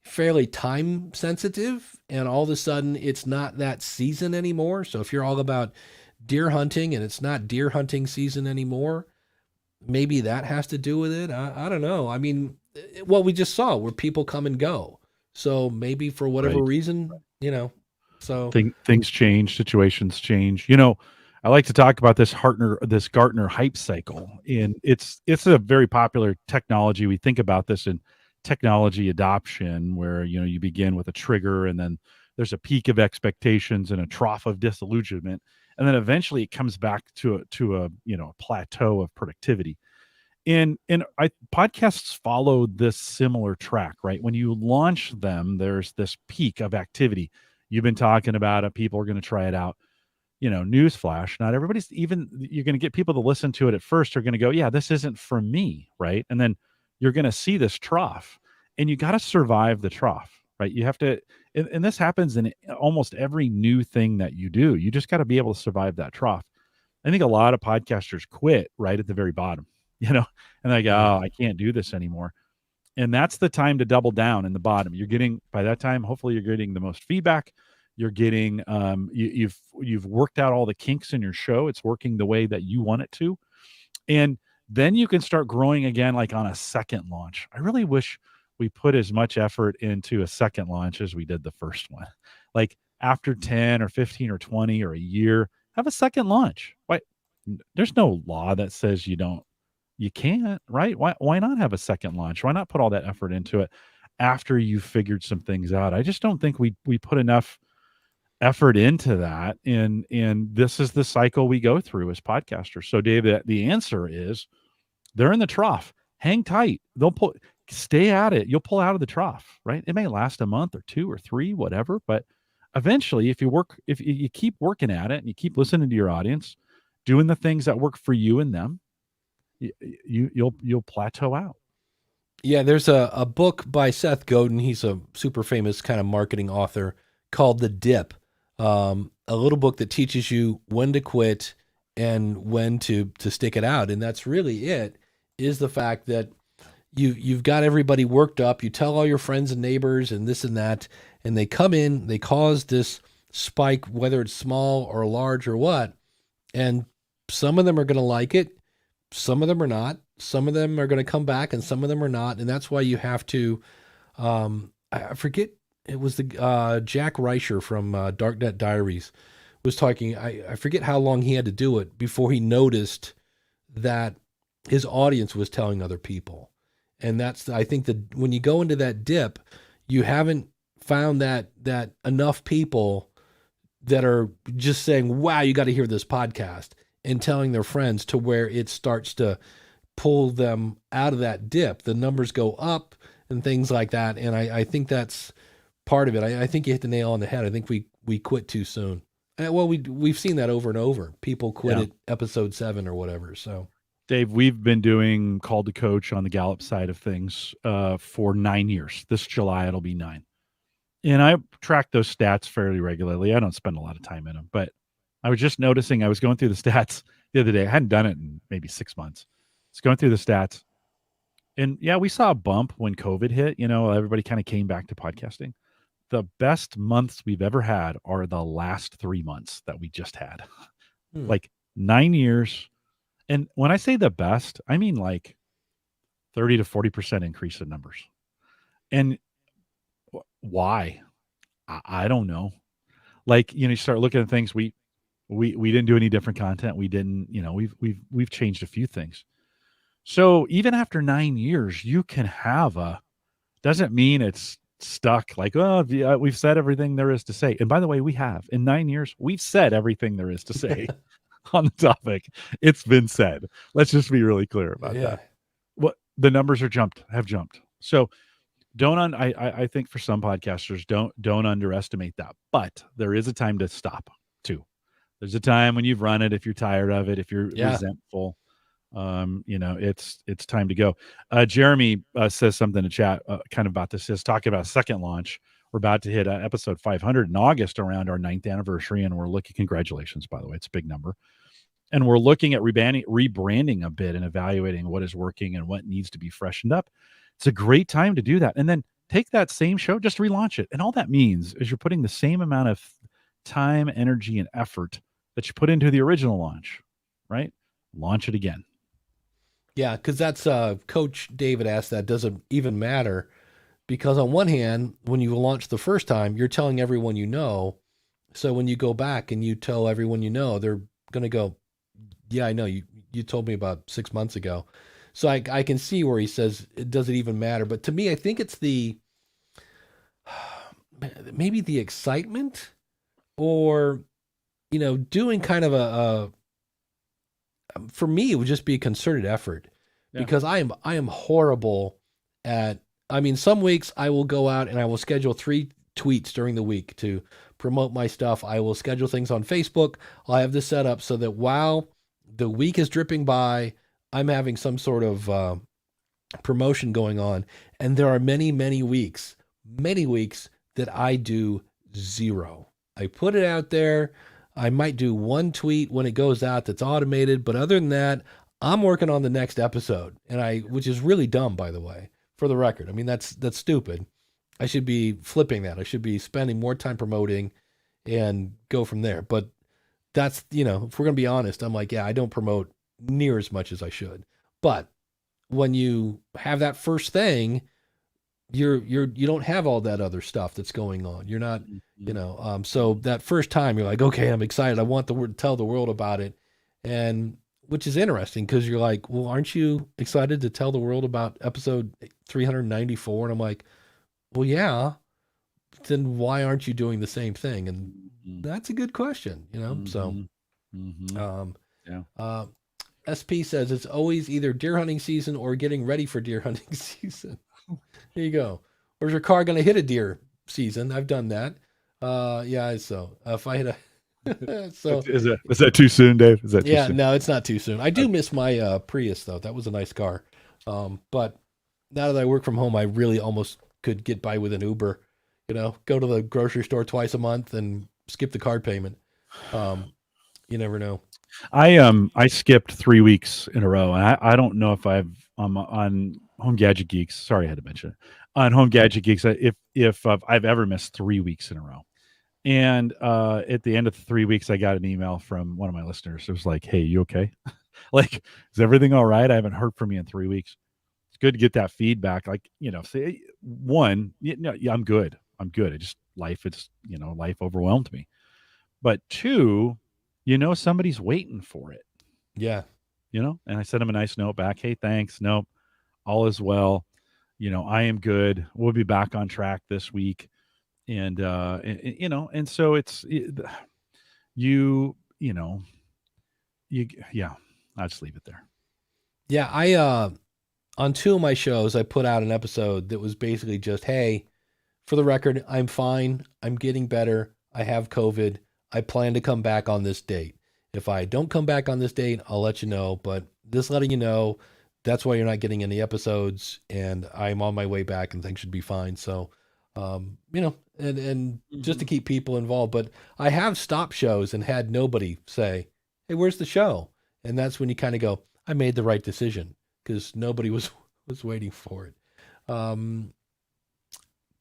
fairly time sensitive and all of a sudden it's not that season anymore. So if you're all about deer hunting and it's not deer hunting season anymore, maybe that has to do with it. I don't know. I mean, what we just saw where people come and go. So maybe for whatever reason, so things change, situations change. I like to talk about this Gartner hype cycle, and it's a very popular technology. We think about this in technology adoption, where you begin with a trigger, and then there's a peak of expectations and a trough of disillusionment, and then eventually it comes back to a plateau of productivity. And podcasts follow this similar track, right? When you launch them, there's this peak of activity. You've been talking about it. People are going to try it out. Newsflash, not everybody's you're going to get people to listen to it at first are going to go, yeah, this isn't for me, right? And then you're going to see this trough, and you got to survive the trough, right? You have to, and this happens in almost every new thing that you do. You just got to be able to survive that trough. I think a lot of podcasters quit right at the very bottom, and they go, oh, I can't do this anymore. And that's the time to double down in the bottom. You're getting, by that time, hopefully you're getting the most feedback. You're getting, you've worked out all the kinks in your show. It's working the way that you want it to. And then you can start growing again, like on a second launch. I really wish we put as much effort into a second launch as we did the first one. Like after 10 or 15 or 20 or a year, have a second launch. Why? There's no law that says you can't, right? Why not have a second launch? Why not put all that effort into it after you've figured some things out? I just don't think we put enough effort into that, and this is the cycle we go through as podcasters. So Dave, the answer is they're in the trough. Hang tight. Stay at it. You'll pull out of the trough, right? It may last a month or 2 or 3, whatever, but eventually if you keep working at it and you keep listening to your audience, doing the things that work for you and them, you'll plateau out. Yeah, there's a book by Seth Godin. He's a super famous kind of marketing author called The Dip. A little book that teaches you when to quit and when to stick it out. And that's really it, is the fact that you've got everybody worked up. You tell all your friends and neighbors and this and that, and they come in, they cause this spike, whether it's small or large or what. And some of them are going to like it. Some of them are not. Some of them are going to come back and some of them are not. And that's why you have to, I forget, it was the Jack Reischer from Darknet Diaries was talking. I forget how long he had to do it before he noticed that his audience was telling other people. And that's, I think that when you go into that dip, you haven't found that enough people that are just saying, wow, you got to hear this podcast, and telling their friends, to where it starts to pull them out of that dip. The numbers go up and things like that. And I think that's part of it. I think you hit the nail on the head. I think we quit too soon. Well, we've seen that over and over. People quit at episode 7 or whatever. So Dave, we've been doing Call to Coach on the Gallup side of things for 9 years. This July, it'll be 9. And I track those stats fairly regularly. I don't spend a lot of time in them, but I was just noticing, I was going through the stats the other day. I hadn't done it in maybe 6 months. I was going through the stats. And yeah, we saw a bump when COVID hit. Everybody kind of came back to podcasting. The best months we've ever had are the last 3 months that we just had. Like 9 years. And when I say the best, I mean like 30 to 40% increase in numbers. And why? I don't know. Like, you start looking at things. We didn't do any different content. We didn't, we've changed a few things. So even after 9 years, you can have doesn't mean it's stuck. Like, oh, yeah, we've said everything there is to say. And by the way, we have. In 9 years, we've said everything there is to say on the topic. It's been said. Let's just be really clear about that. What the numbers have jumped. So I think for some podcasters, don't underestimate that. But there is a time to stop too. There's a time when you've run it, if you're tired of it, if you're resentful, it's time to go. Jeremy says something in chat kind of about this. Is talking about second launch. We're about to hit episode 500 in August, around our 9th anniversary, and we're looking. Congratulations, by the way, it's a big number. And we're looking at rebranding a bit and evaluating what is working and what needs to be freshened up. It's a great time to do that, and then take that same show, just relaunch it. And all that means is you're putting the same amount of time, energy, and effort that you put into the original launch, right? Launch it again. Yeah, because that's Coach David asked that. Doesn't even matter, because on one hand, when you launch the first time, you're telling everyone you know. So when you go back and you tell everyone you know, they're going to go, yeah, I know, you told me about 6 months ago. So I can see where he says, it doesn't even matter. But to me, I think it's maybe the excitement, or, doing kind of for me, it would just be a concerted effort, because I am horrible at, some weeks I will go out and I will schedule 3 tweets during the week to promote my stuff. I will schedule things on Facebook. I'll have this set up so that while the week is dripping by, I'm having some sort of promotion going on. And there are many, many weeks that I do 0. I put it out there. I might do 1 tweet when it goes out that's automated, but other than that, I'm working on the next episode, which is really dumb, by the way, for the record. That's stupid. I should be flipping that. I should be spending more time promoting and go from there. But that's, if we're going to be honest, I'm like, yeah, I don't promote near as much as I should. But when you have that first thing, you don't have all that other stuff that's going on. You're not, so that first time you're like, okay, I'm excited. I want to tell the world about it. And which is interesting, because you're like, well, aren't you excited to tell the world about episode 394? And I'm like, well, yeah, then why aren't you doing the same thing? And Mhm. that's a good question, you know? So, Mhm. Mhm. um, Yeah. SP says it's always either deer hunting season or getting ready for deer hunting season. There you go. Or is your car going to hit a deer season? I've done that. Yeah, so if I hit a, so Is that too soon, Dave? Is that too yeah, soon? no, it's not too soon. I do Okay. miss my Prius though. That was a nice car. But now that I work from home, I really almost could get by with an Uber. You know, go to the grocery store twice a month and skip the card payment. You never know. I skipped 3 weeks in a row, and I don't know if I've on Home Gadget Geeks. Sorry, I had to mention it on Home Gadget Geeks. If I've ever missed 3 weeks in a row, and at the end of the 3 weeks, I got an email from one of my listeners. It was like, "Hey, you okay? Like, is everything all right? I haven't heard from you in 3 weeks." It's good to get that feedback. Like, say one, yeah, I'm good. I'm good. Life overwhelmed me. But two, somebody's waiting for it, Yeah. and I sent him a nice note back. Hey, thanks. Nope. All is well. I am good. We'll be back on track this week. And so you, you know, yeah, I'll just leave it there. Yeah, I on two of my shows I put out an episode that was basically just, hey, for the record, I'm fine. I'm getting better. I have COVID. I plan to come back on this date. If I don't come back on this date, I'll let you know. But just letting you know, that's why you're not getting any episodes. And I'm on my way back, and things should be fine. So, and just to keep people involved. But I have stopped shows and had nobody say, "Hey, where's the show?" And that's when you kind of go, "I made the right decision," because nobody was waiting for it. Um,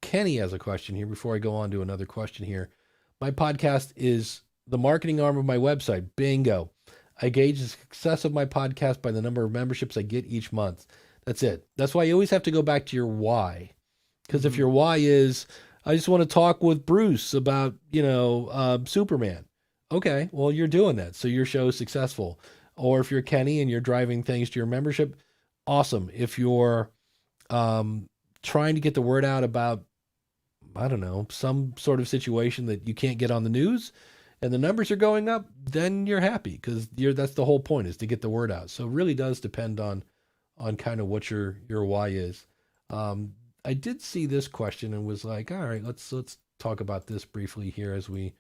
Kenny has a question here before I go on to another question here. My podcast is the marketing arm of my website. Bingo. I gauge the success of my podcast by the number of memberships I get each month. That's it. That's why you always have to go back to your why. Because if your why is, I just want to talk with Bruce about, Superman. Okay, well, you're doing that. So your show is successful. Or if you're Kenny and you're driving things to your membership, awesome. If you're trying to get the word out about, I don't know, some sort of situation that you can't get on the news and the numbers are going up, then you're happy because that's the whole point, is to get the word out. So it really does depend on kind of what your why is. I did see this question and was like, all right, let's talk about this briefly here as we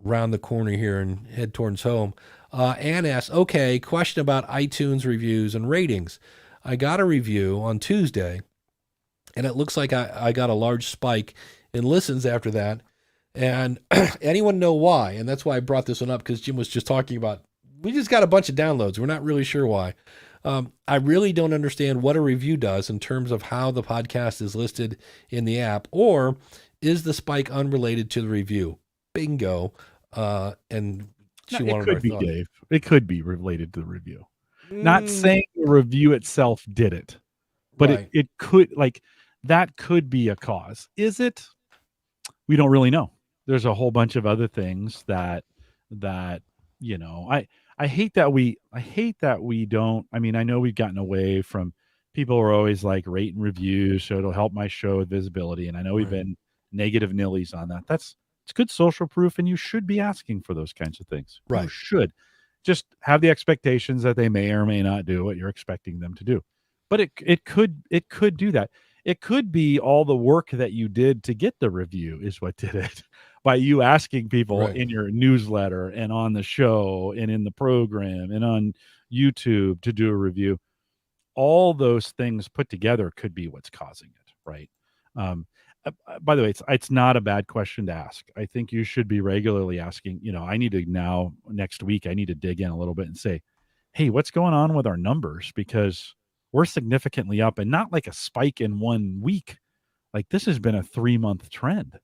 round the corner here and head towards home. Ann asks, okay, question about iTunes reviews and ratings. I got a review on Tuesday, and it looks like I got a large spike in listens after that. And anyone know why? And that's why I brought this one up, because Jim was just talking about, we just got a bunch of downloads. We're not really sure why. I really don't understand what a review does in terms of how the podcast is listed in the app, or is the spike unrelated to the review? Bingo. And she It wanted our could be, thought. Dave. It could be related to the review. Not saying the review itself did it, but Right. it could, that could be a cause. Is it? We don't really know. There's a whole bunch of other things that I hate that we don't. I mean, I know we've gotten away from, people are always like, rate and review, so it'll help my show with visibility, and I know we've Right. been negative nillies on that. It's good social proof, and you should be asking for those kinds of things. You Right. should just have the expectations that they may or may not do what you're expecting them to do. But it could do that. It could be all the work that you did to get the review is what did it. By you asking people Right. in your newsletter and on the show and in the program and on YouTube to do a review. All those things put together could be what's causing it, right? By the way, it's not a bad question to ask. I think you should be regularly asking. I need to now, next week, I need to dig in a little bit and say, hey, what's going on with our numbers? Because we're significantly up, and not like a spike in 1 week. Like, this has been a 3-month trend.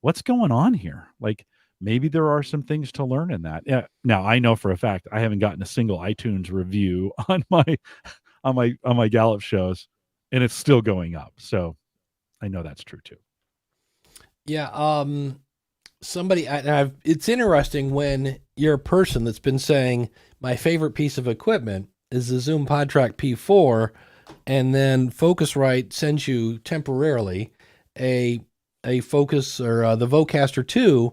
What's going on here? Like, maybe there are some things to learn in that. Yeah. Now, I know for a fact I haven't gotten a single iTunes review on my Gallup shows, and it's still going up. So I know that's true too. Yeah. It's interesting when you're a person that's been saying, my favorite piece of equipment is the Zoom PodTrack P4, and then Focusrite sends you temporarily a a Focus or the Vocaster 2,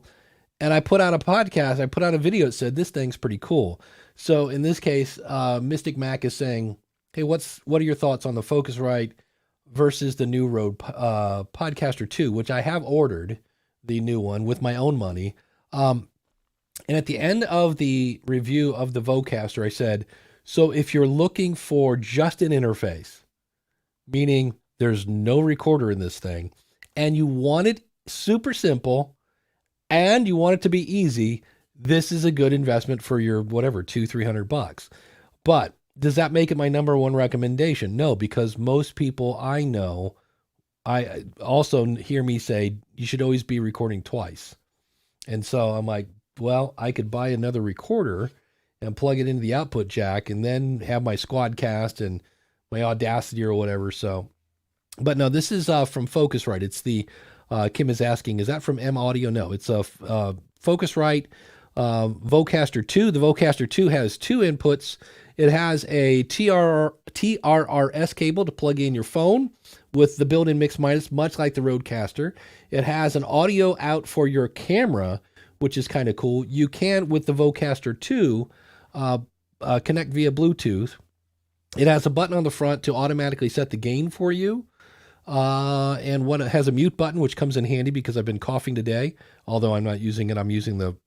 and I put out a podcast. I put out a video that said this thing's pretty cool. So in this case, Mystic Mac is saying, "Hey, what are your thoughts on the Focusrite versus the new Rode Podcaster 2?" Which I have ordered the new one with my own money. And at the end of the review of the Vocaster, I said, "So if you're looking for just an interface, meaning there's no recorder in this thing, and you want it super simple, and you want it to be easy, this is a good investment for your whatever, $200-300. But does that make it my number one recommendation? No, because most people I know, I also hear me say you should always be recording twice. And so I'm like, well, I could buy another recorder and plug it into the output jack and then have my Squadcast and my Audacity or whatever. So, but no, this is from Focusrite. It's the, Kim is asking, is that from M Audio? No, it's a Focusrite Vocaster 2. The Vocaster 2 has two inputs. It has a TRRS cable to plug in your phone with the built-in mix minus, much like the Rodecaster. It has an audio out for your camera, which is kind of cool. You can, with the Vocaster 2, connect via Bluetooth. It has a button on the front to automatically set the gain for you. And it has a mute button, which comes in handy because I've been coughing today. Although I'm not using it, I'm using the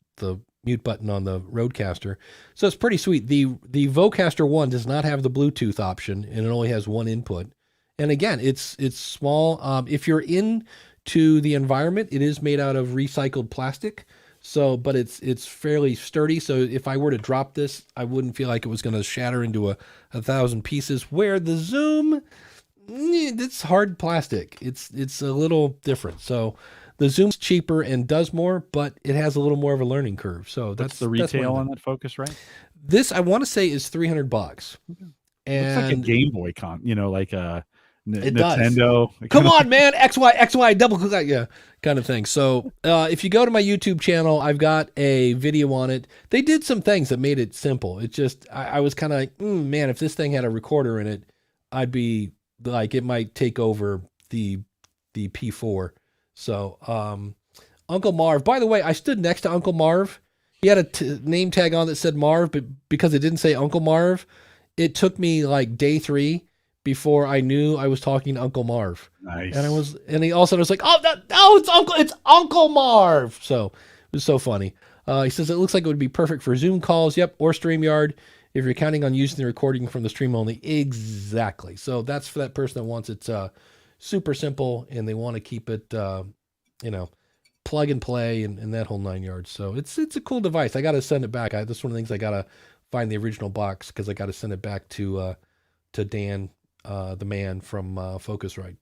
mute button on the Rodecaster. So it's pretty sweet. The Vocaster 1 does not have the Bluetooth option, and it only has one input. And again, it's small. If you're into the environment, it is made out of recycled plastic. So, but it's fairly sturdy. So if I were to drop this, I wouldn't feel like it was going to shatter into a 1,000 pieces. Where the Zoom, it's hard plastic. It's a little different. So the Zoom's cheaper and does more, but it has a little more of a learning curve. So that's the retail on that Focusrite. This I want to say is $300. Okay. And looks like a Game Boy like a it Nintendo. Does. Come on, man! XY, double click that, yeah, kind of thing. So if you go to my YouTube channel, I've got a video on it. They did some things that made it simple. It just I was kind of like, man, if this thing had a recorder in it, I'd be like, it might take over the P4. So Uncle Marv. By the way, I stood next to Uncle Marv. He had a name tag on that said Marv, but because it didn't say Uncle Marv, it took me like day 3 before I knew I was talking to Uncle Marv. Nice. And he also was like, oh, it's Uncle Marv. So it was so funny. He says, it looks like it would be perfect for Zoom calls. Yep. Or StreamYard if you're counting on using the recording from the stream only. Exactly. So that's for that person that wants it super simple and they want to keep it, plug and play and that whole 9 yards. So it's a cool device. I got to send it back. That's one of the things I got to find the original box because I got to send it back to Dan, the man from Focusrite.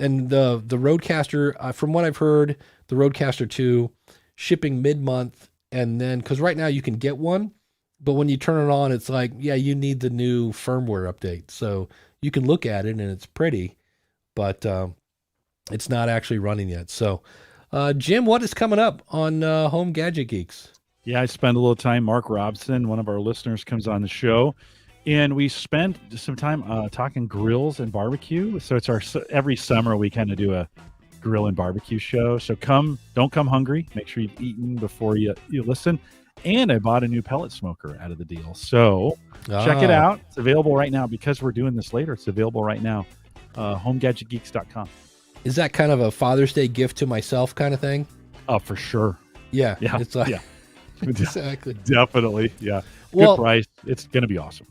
And the Rodecaster, from what I've heard, the Rodecaster 2 shipping mid-month, and then because right now you can get one, but when you turn it on, it's like, yeah, you need the new firmware update. So you can look at it and it's pretty, but it's not actually running yet. So, Jim, what is coming up on Home Gadget Geeks? Yeah, I spend a little time. Mark Robson, one of our listeners, comes on the show. And we spend some time talking grills and barbecue. So it's every summer we kind of do a grill and barbecue show. So don't come hungry. Make sure you've eaten before you listen. And I bought a new pellet smoker out of the deal. So check it out. It's available right now because we're doing this later. It's available right now. HomeGadgetGeeks.com. Is that kind of a Father's Day gift to myself kind of thing? Oh, for sure. Yeah. It's like, yeah. Exactly. Definitely. Yeah. Good price. It's going to be awesome.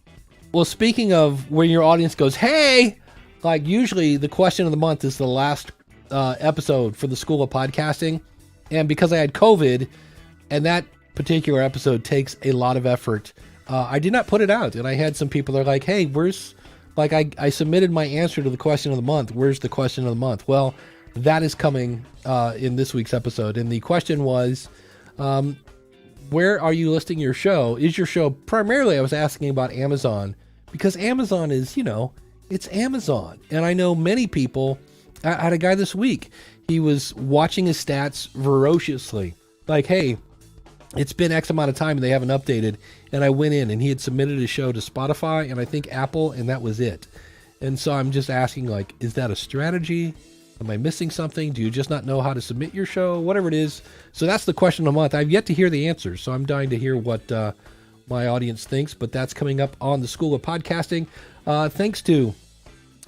Well, speaking of when your audience goes, hey, like usually the question of the month is the last episode for the School of Podcasting. And because I had COVID and that particular episode takes a lot of effort, I did not put it out. And I had some people that are like, hey, I submitted my answer to the question of the month. Where's the question of the month? Well, that is coming in this week's episode. And the question was, where are you listing your show? Is your show primarily, I was asking about Amazon, because Amazon is, it's Amazon. And I know many people, I had a guy this week, he was watching his stats ferociously. Like, hey, it's been X amount of time and they haven't updated. And I went in and he had submitted his show to Spotify and I think Apple, and that was it. And so I'm just asking, like, is that a strategy? Am I missing something? Do you just not know how to submit your show? Whatever it is. So that's the question of the month. I've yet to hear the answers, so I'm dying to hear what my audience thinks, but that's coming up on the School of Podcasting. Thanks to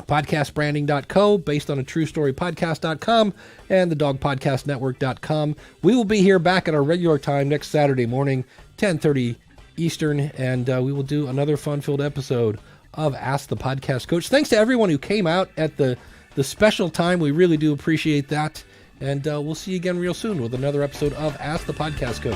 podcastbranding.co, based on a true story podcast.com, and the dogpodcastnetwork.com. We will be here back at our regular time next Saturday morning, 10:30 Eastern, and we will do another fun-filled episode of Ask the Podcast Coach. Thanks to everyone who came out at the special time. We really do appreciate that. And we'll see you again real soon with another episode of Ask the Podcast Coach.